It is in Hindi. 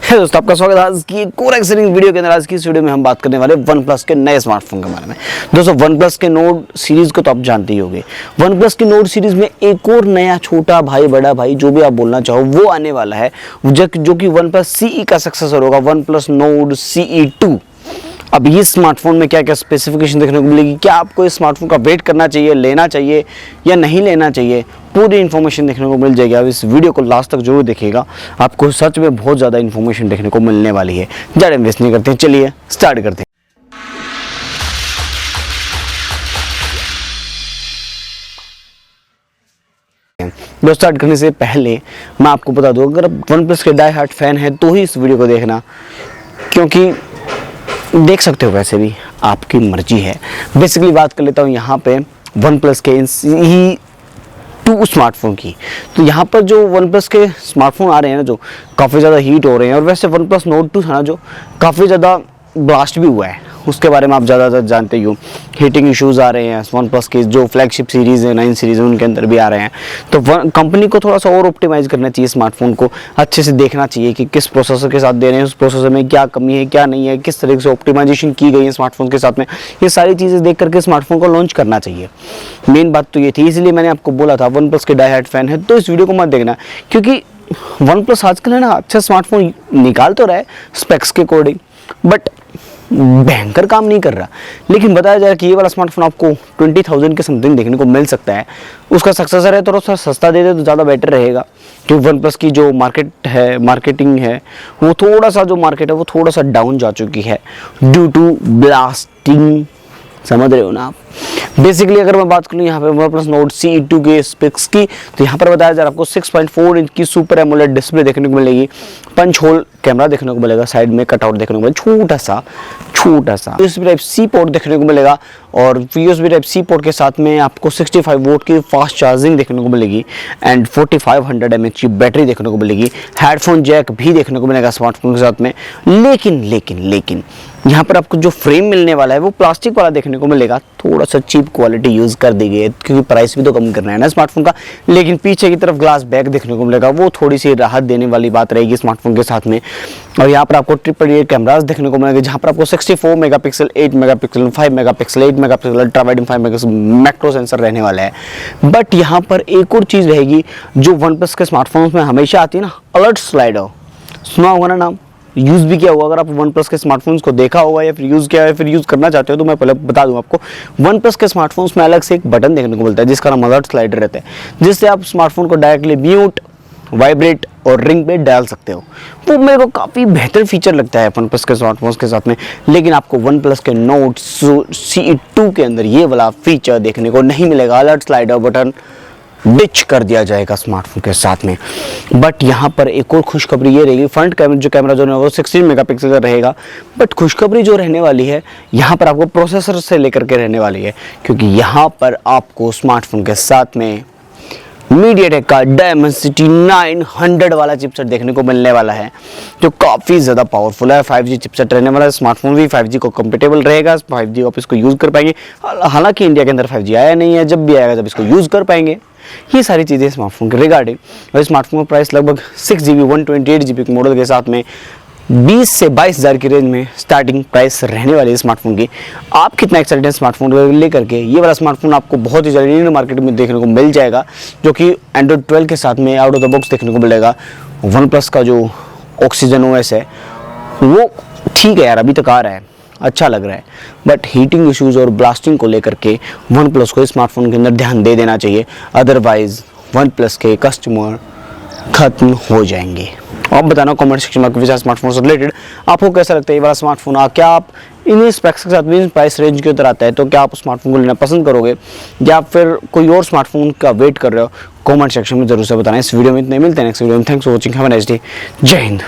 है दोस्तों, आपका स्वागत है आज की एक और एक्साइटिंग वीडियो के अंदर। आज की इस वीडियो में हम बात करने वाले वन प्लस के नए स्मार्टफोन के बारे में। दोस्तों, वन प्लस के नोड सीरीज को तो आप जानते ही होंगे। वन प्लस की नोड सीरीज में एक और नया छोटा भाई, बड़ा भाई, जो भी आप बोलना चाहो, वो आने वाला है, जो कि वन प्लस सीई का सक्सेसर होगा, वन प्लस नोड सीई 2। अब ये स्मार्टफोन में क्या क्या स्पेसिफिकेशन देखने को मिलेगी, क्या आपको इस स्मार्टफोन का वेट करना चाहिए, लेना चाहिए या नहीं लेना चाहिए, पूरी इन्फॉर्मेशन देखने को मिल जाएगी। अब इस वीडियो को लास्ट तक जरूर देखिएगा, आपको सच में बहुत ज़्यादा इन्फॉर्मेशन देखने को मिलने वाली है। ज़्यादा इन्वेस्ट नहीं करते हैं, चलिए स्टार्ट करते हैं। दोस्तों, स्टार्ट करने से पहले मैं आपको बता दूं, अगर आप वन प्लस के डाई हार्ट फैन हैं तो ही इस वीडियो को देखना, क्योंकि देख सकते हो वैसे भी आपकी मर्जी है। बेसिकली बात कर लेता हूँ यहाँ पे वन प्लस के ही 2 स्मार्टफोन की। तो यहाँ पर जो वन प्लस के स्मार्टफोन आ रहे हैं ना, जो काफ़ी ज़्यादा हीट हो रहे हैं, और वैसे वन प्लस नोट 2 था ना, जो काफ़ी ज़्यादा ब्लास्ट भी हुआ है, उसके बारे में आप ज़्यादातर जानते ही हो। हीटिंग इश्यूज़ आ रहे हैं वन प्लस के जो फ्लैगशिप सीरीज़ है, 9 सीरीज़ है, उनके अंदर भी आ रहे हैं। तो कंपनी को थोड़ा सा और ऑप्टिमाइज़ करना चाहिए, स्मार्टफोन को अच्छे से देखना चाहिए कि किस प्रोसेसर के साथ दे रहे हैं, उस प्रोसेसर में क्या कमी है, क्या नहीं है, किस तरीके से ऑप्टिमाइजेशन की गई है स्मार्टफोन के साथ में। ये सारी चीज़ें देख करके स्मार्टफोन को लॉन्च करना चाहिए। मेन बात तो ये थी, इसलिए मैंने आपको बोला था वन प्लस के डाई हार्ड फैन है तो इस वीडियो को मत देखना, क्योंकि वन प्लस आजकल है ना, अच्छा स्मार्टफोन निकाल तो रहा है स्पेक्स के अकॉर्डिंग, बट भयंकर काम नहीं कर रहा। लेकिन बताया जाए कि ये वाला स्मार्टफोन आपको 20,000 के समथिंग देखने को मिल सकता है। उसका सक्सेसर है, थोड़ा सा सस्ता दे दे तो ज़्यादा बेटर रहेगा, क्योंकि वन प्लस की जो मार्केटिंग है, वो थोड़ा सा, जो मार्केट है वो थोड़ा सा डाउन जा चुकी है ड्यू टू ब्लास्टिंग। समझ रहे हो ना आप। बेसिकली अगर मैं बात करूँ यहाँ पे वन प्लस नोट सीई 2 के स्पेक्स की, तो यहाँ पर बताया जा रहा है आपको 6.4 इंच की सुपर एमोलेड डिस्प्ले देखने को मिलेगी, पंच होल कैमरा देखने को मिलेगा, साइड में कटआउट देखने को मिलेगा, छोटा सा यूएसबी टाइप सी पोर्ट देखने को मिलेगा, और यूएसबी टाइप सी पोर्ट के साथ में आपको 65 वोल्ट की फास्ट चार्जिंग देखने को मिलेगी एंड 4500 mAh की बैटरी देखने को मिलेगी। हेडफोन जैक भी देखने को मिलेगा स्मार्टफोन के साथ में। लेकिन यहाँ पर आपको जो फ्रेम मिलने वाला है वो प्लास्टिक वाला देखने को मिलेगा। थोड़ा सा चीप क्वालिटी यूज़ कर दी गई है, क्योंकि प्राइस भी तो कम करना है ना स्मार्टफोन का। लेकिन पीछे की तरफ ग्लास बैक देखने को मिलेगा, वो थोड़ी सी राहत देने वाली बात रहेगी स्मार्टफोन के साथ में। और यहाँ पर आपको ट्रिपल एयर कैमरास देखने को मिलेंगे, जहाँ पर आपको 64 megapixel, 8 megapixel, 5 megapixel, 8 megapixel, ultra wide 5 megapixel macro sensor रहने वाला है। बट यहाँ पर एक और चीज़ रहेगी जो वन प्लस के स्मार्टफोन्स में हमेशा आती है ना, अलर्ट स्लाइडर। सुना होगा ना नाम, यूज़ भी किया होगा। अगर आप वन प्लस के स्मार्टफोन्स को देखा होगा या फिर यूज़ किया है, फिर यूज़ करना चाहते हो, तो मैं पहले बता दूं आपको, वन प्लस के स्मार्टफोन्स में अलग से एक बटन देखने को मिलता है जिसका नाम अलर्ट स्लाइडर रहता है, जिससे आप स्मार्टफोन को डायरेक्टली म्यूट, वाइब्रेट और रिंग पे डाल सकते हो। वो मेरे को काफ़ी बेहतर फीचर लगता है वन प्लस के स्मार्टफोन्स के साथ में। लेकिन आपको वन प्लस के नोट सीई 2 के अंदर ये वाला फीचर देखने को नहीं मिलेगा। अलर्ट स्लाइडर बटन डिच कर दिया जाएगा स्मार्टफोन के साथ में। बट यहाँ पर एक और खुशखबरी ये रहेगी, फ्रंट कैमरा जो है वो 16 मेगापिक्सल का रहेगा। बट खुशखबरी जो रहने वाली है यहाँ पर आपको प्रोसेसर से लेकर के रहने वाली है, क्योंकि यहाँ पर आपको स्मार्टफोन के साथ में मीडियाटेक का डायमेंसिटी 900 वाला चिपसेट देखने को मिलने वाला है, जो काफ़ी ज़्यादा पावरफुल है। 5G चिपसेट रहने वाला है। स्मार्टफोन भी 5G को कंपेटेबल रहेगा, 5G आप इसको यूज़ कर पाएंगे। हालांकि इंडिया के अंदर 5G आया नहीं है, जब भी आएगा जब इसको यूज़ कर पाएंगे। ये सारी चीज़ें स्मार्टफोन के रिगार्डिंग। और स्मार्टफोन का प्राइस लगभग 6GB 128GB के मॉडल के साथ में 20 से 22,000 की रेंज में स्टार्टिंग प्राइस रहने वाली है स्मार्टफोन की। आप कितना एक्साइटेड हैं स्मार्टफोन लेकर के? ये वाला स्मार्टफोन आपको बहुत ही जल्दी इंडियन मार्केट में देखने को मिल जाएगा, जो कि एंड्रॉइड 12 के साथ में आउट ऑफ द बॉक्स देखने को मिलेगा। वन प्लस का जो ऑक्सीजन OS है वो ठीक है यार, अभी तक आ रहा है, अच्छा लग रहा है। बट हीटिंग इश्यूज़ और ब्लास्टिंग को लेकर के वन प्लस को स्मार्टफोन के अंदर ध्यान दे देना चाहिए, अदरवाइज वन प्लस के कस्टमर खत्म हो जाएंगे। आप बताना कमेंट सेक्शन में आपके विचार स्मार्टफोन से रिलेटेड, आपको कैसा लगता है ये वाला स्मार्टफोन। क्या आप इन स्पेक्स के साथ भी प्राइस रेंज के उतर आता है तो क्या आप स्मार्टफोन को लेना पसंद करोगे, या फिर कोई और स्मार्टफोन का वेट कर रहे हो? कमेंट सेक्शन में जरूर से बताना। इस वीडियो में इतने, मिलते हैं नेक्स्ट वीडियो में। Thanks for watching, have a nice day, जय हिंद।